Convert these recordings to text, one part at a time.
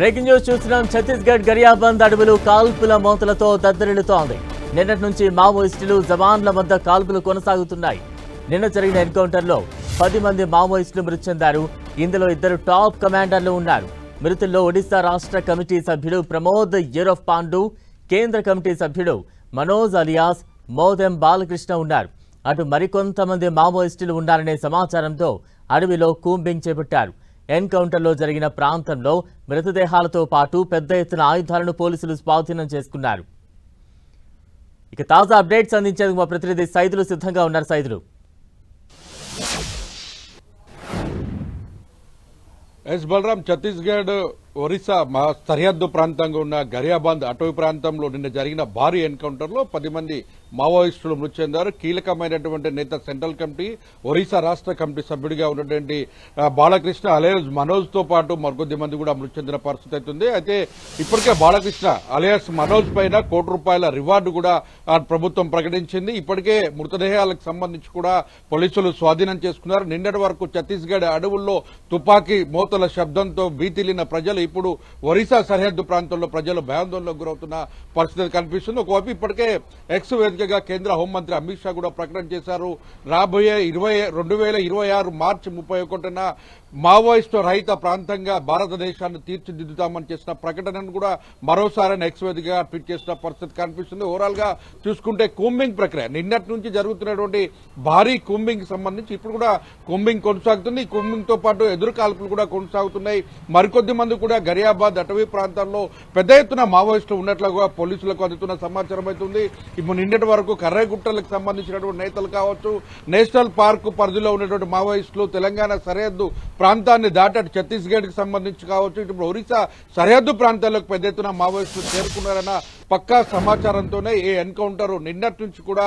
Breaking news చూస్తున్నాం. ఛత్తీస్గఢ్ గరియాబంద్ అడవులు కాల్పుల మోతలతో దద్దరిల్లుతోంది. నిన్నటి నుంచి మావోయిస్టులు జవాన్ల మధ్య కాల్పులు కొనసాగుతున్నాయి. నిన్న జరిగిన ఎన్కౌంటర్లో 10 మంది మావోయిస్టులు మృతి చెందారు. ఇందులో 2 టాప్ కమాండర్లు ఉన్నారు. మృతుల్లో ఒడిశా రాష్ట్ర కమిటీ సభ్యుడు ప్రమోద్ యూరఫ్ పాండు, కేంద్ర కమిటీ సభ్యుడు మనోజ్ అలియాస్ మోదెం బాలకృష్ణ ఉన్నారు. అటు మరికొంతమంది మావోయిస్టులు ఉన్నారనే సమాచారంతో అడవిలో కూంబింగ్ చేపట్టారు. ఎన్కౌంటర్లో జరిగిన ప్రాంతంలో మృతదేహాలతో పాటు పెద్ద ఎత్తున ఆయుధాలను పోలీసులు స్వాధీనం చేసుకున్నారు. ఇక తాజా అప్డేట్స్ అందించేందుకు మా ప్రతినిధి సైదులు సిద్ధంగా ఉన్నారు. సైదులు, ఎస్ బలరాం, ఛత్తీస్గఢ్ ఒరిస్సా సరిహద్దు ప్రాంతంగా ఉన్న గరియాబంద్ అటవీ ప్రాంతంలో నిన్న జరిగిన భారీ ఎన్కౌంటర్లో 10 మంది మావోయిస్టులు మృతి చెందారు. కీలకమైనటువంటి నేత సెంట్రల్ కమిటీ, ఒరిస్సా రాష్ట్ర కమిటీ సభ్యుడిగా ఉన్నటువంటి బాలకృష్ణ అలియాస్ మనోజ్ తో పాటు మరికొద్ది మంది కూడా మృతి చెందిన పరిస్థితి అవుతుంది. అయితే ఇప్పటికే బాలకృష్ణ అలియాస్ మనోజ్ పైన ₹1 రివార్డు కూడా ప్రభుత్వం ప్రకటించింది. ఇప్పటికే మృతదేహాలకు సంబంధించి కూడా పోలీసులు స్వాధీనం చేసుకున్నారు. నిన్నటి వరకు ఛత్తీస్గఢ్ అడవుల్లో తుపాకీ మోతల శబ్దంతో భీతిలిన ప్రజలు ఇప్పుడు ఒరిస్సా సరిహద్దు ప్రాంతంలో ప్రజలు భయాందోళనకు గురవుతున్న పరిస్థితి కనిపిస్తుంది. ఒకవైపు ఇప్పటికే ఎక్స్ వేదికగా కేంద్ర హోంమంత్రి అమిత్ షా కూడా ప్రకటన చేశారు. రాబోయే 2026 మార్చి 31న మావోయిస్టు రహిత ప్రాంతంగా భారతదేశాన్ని తీర్చిదిద్దుతామని చేసిన ప్రకటనను కూడా మరోసారి ఎక్స్ వేదికగా ట్వీట్ చేసిన పరిస్థితి కనిపిస్తుంది. ఓవరాల్ గా చూసుకుంటే కూంబింగ్ ప్రక్రియ నిన్నటి నుంచి జరుగుతున్నటువంటి భారీ కూంబింగ్ సంబంధించి ఇప్పుడు కూడా కూంబింగ్ కొనసాగుతుంది. ఈ కూంబింగ్ తో పాటు ఎదురు కాల్పులు కూడా కొనసాగుతున్నాయి. మరికొద్ది మంది కూడా గరియాబాద్ అటవీ ప్రాంతాల్లో పెద్ద ఎత్తున మావోయిస్టులు ఉన్నట్లుగా పోలీసులకు అందుతున్న సమాచారం అవుతుంది. ఇప్పుడు నిన్నటి వరకు కర్రగుట్టలకు సంబంధించినటువంటి నేతలు కావచ్చు, నేషనల్ పార్క్ పరిధిలో ఉన్నటువంటి మావోయిస్టులు తెలంగాణ సరిహద్దు ప్రాంతాన్ని దాటి అటు ఛత్తీస్గఢ్ కి సంబంధించి కావచ్చు, ఇప్పుడు ఒరిస్సా సరిహద్దు ప్రాంతాలకు పెద్ద ఎత్తున మావోయిస్టులు చేరుకున్నారన్న పక్కా సమాచారంతోనే ఈ ఎన్కౌంటర్ నిన్నటి నుంచి కూడా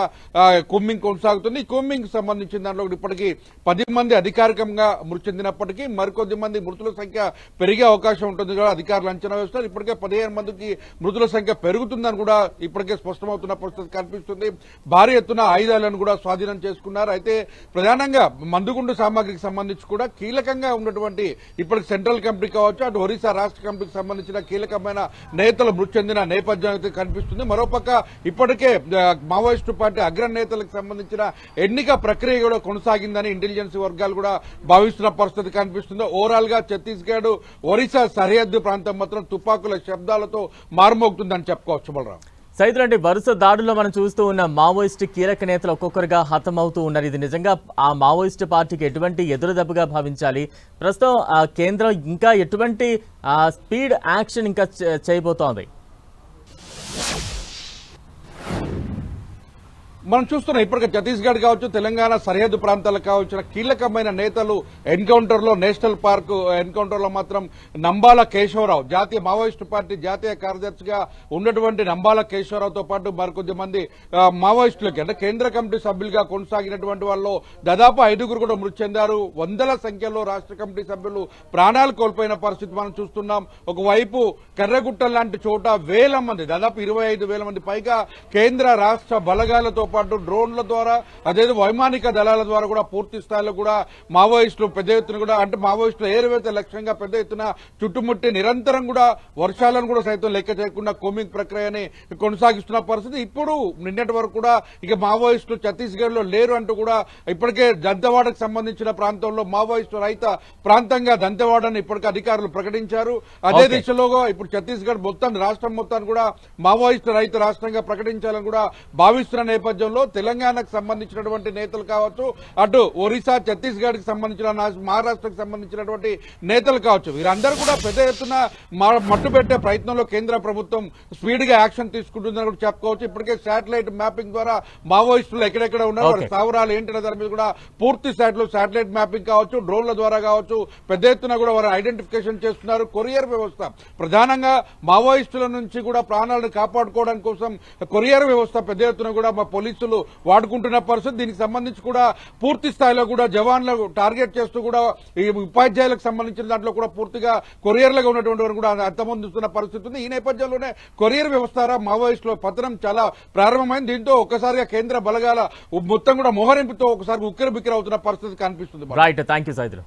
కూంబింగ్ కొనసాగుతుంది. ఈ కూంబింగ్ సంబంధించిన దాంట్లో ఇప్పటికీ 10 మంది అధికారికంగా మృతి చెందినప్పటికీ మరికొద్ది మంది మృతుల సంఖ్య పెరిగే అవకాశం ఉంటుంది కూడా అధికారులు అంచనా వేస్తారు. ఇప్పటికే 15 మందికి మృతుల సంఖ్య పెరుగుతుందని కూడా ఇప్పటికే స్పష్టమవుతున్న పరిస్థితి కనిపిస్తుంది. భారీ ఎత్తున ఆయుధాలను కూడా స్వాధీనం చేసుకున్నారు. అయితే ప్రధానంగా మందుగుండు సామాగ్రికి సంబంధించి కూడా కీలకంగా ఉన్నటువంటి ఇప్పటికి సెంట్రల్ కమిటీ కావచ్చు, అటు ఒరిస్సా రాష్ట్ర కమిటీకి సంబంధించిన కీలకమైన నేతలు మృతి చెందిన నేపథ్యం అయితే కనిపిస్తుంది. మరోపక్క ఇప్పటికే మావోయిస్టు పార్టీ అగ్రనేతలకు సంబంధించిన ఎన్నిక ప్రక్రియ కూడా కొనసాగిందని ఇంటెలిజెన్స్ వర్గాలు కూడా భావిస్తున్న పరిస్థితి కనిపిస్తుంది. ఓవరాల్ గా ఛత్తీస్గఢ్ ఒరిస్సా సరిహద్దు ప్రాంతం మాత్రం తుపాకుల శబ్దాలతో మారుమోగుతుందని చెప్పుకోవచ్చు. బలరాం, సైదులు, అంటే వరుస దాడుల్లో మనం చూస్తూ ఉన్న మావోయిస్టు కీలక నేతలు ఒక్కొక్కరుగా హతమవుతూ ఉన్నారు. ఇది నిజంగా ఆ మావోయిస్టు పార్టీకి ఎటువంటి ఎదురుదెబ్బగా భావించాలి? ప్రస్తుతం కేంద్రం ఇంకా ఎటువంటి స్పీడ్ యాక్షన్ ఇంకా చేయబోతోంది? మనం చూస్తున్నాం ఇప్పటికే ఛత్తీస్గఢ్ కావచ్చు, తెలంగాణ సరిహద్దు ప్రాంతాలకు కావచ్చు కీలకమైన నేతలు ఎన్కౌంటర్ లో, నేషనల్ పార్క్ ఎన్కౌంటర్ లో మాత్రం నంబాల కేశవరావు, జాతీయ మావోయిస్టు పార్టీ జాతీయ కార్యదర్శిగా ఉన్నటువంటి నంబాల కేశవరావుతో పాటు మరికొద్ది మంది మావోయిస్టులకి అంటే కేంద్ర కమిటీ సభ్యులుగా కొనసాగినటువంటి వాళ్ళు దాదాపు 5గురు కూడా మృతి చెందారు. వందల సంఖ్యలో రాష్ట్ర కమిటీ సభ్యులు ప్రాణాలు కోల్పోయిన పరిస్థితి మనం చూస్తున్నాం. ఒకవైపు కర్రగుట్ట లాంటి చోట వేల మంది, దాదాపు 25,000 మంది పైగా కేంద్ర రాష్ట్ర బలగాలతో పాటు డ్రోన్ల ద్వారా, అదే వైమానిక దళాల ద్వారా కూడా పూర్తి స్థాయిలో కూడా మావోయిస్టులు పెద్ద ఎత్తున కూడా అంటే మావోయిస్టులు ఏరువేత లక్ష్యంగా పెద్ద ఎత్తున చుట్టుముట్టి నిరంతరం కూడా వర్షాలను కూడా సైతం లెక్క చేయకుండా కూంబింగ్ ప్రక్రియని కొనసాగిస్తున్న పరిస్థితి. ఇప్పుడు నిన్నటి వరకు కూడా ఇక మావోయిస్టులు ఛత్తీస్గఢ్ లో లేరు అంటూ కూడా ఇప్పటికే దంతెవాడకు సంబంధించిన ప్రాంతంలో మావోయిస్టు రహిత ప్రాంతంగా దంతెవాడని ఇప్పటికే అధికారులు ప్రకటించారు. అదే దిశలో ఇప్పుడు ఛత్తీస్గఢ్ మొత్తం రాష్ట్రం మొత్తాన్ని కూడా మావోయిస్టు రహిత రాష్ట్రంగా ప్రకటించాలని కూడా భావిస్తున్న నేపథ్యంలో తెలంగాణకు సంబంధించినటువంటి నేతలు కావచ్చు, అటు ఒరిస్సా ఛత్తీస్గఢ్ కి సంబంధించిన మహారాష్ట్రకు సంబంధించినటువంటి నేతలు కావచ్చు, వీరందరూ కూడా పెద్ద ఎత్తున మట్టుపెట్టే ప్రయత్నంలో కేంద్ర ప్రభుత్వం స్పీడ్ గా యాక్షన్ తీసుకుంటుందని కూడా చెప్పుకోవచ్చు. ఇప్పటికే శాటిలైట్ మ్యాపింగ్ ద్వారా మావోయిస్టులు ఎక్కడెక్కడ ఉన్నారు, వారి స్థావరాలు ఏంటనే దాని మీద కూడా పూర్తి స్థాయిలో శాటిలైట్ మ్యాపింగ్ కావచ్చు, డ్రోన్ల ద్వారా కావచ్చు పెద్ద ఎత్తున కూడా వారు ఐడెంటిఫికేషన్ చేస్తున్నారు. కొరియర్ వ్యవస్థ ప్రధానంగా మావోయిస్టుల నుంచి కూడా ప్రాణాలను కాపాడుకోవడం కోసం కొరియర్ వ్యవస్థ పెద్ద ఎత్తున కూడా మా పోలీసులు వాడుకుంటున్న పరిస్థితి. దీనికి సంబంధించి కూడా పూర్తి స్థాయిలో కూడా జవాన్లకు టార్గెట్ చేస్తూ కూడా ఈ ఉపాధ్యాయులకు సంబంధించిన దాంట్లో కూడా పూర్తిగా కొరియర్లుగా ఉన్నటువంటి వారు కూడా అంతమొందిస్తున్న పరిస్థితి ఉంది. ఈ నేపథ్యంలోనే కొరియర్ వ్యవస్థ మావోయిస్టుల పతనం చాలా ప్రారంభమైంది. దీంతో ఒక్కసారిగా కేంద్ర బలగాల మొత్తం కూడా మోహరింపుతో ఒకసారి ఉక్కిరి బిక్కిరి అవుతున్న పరిస్థితి కనిపిస్తుంది. Right, thank you Saidulu.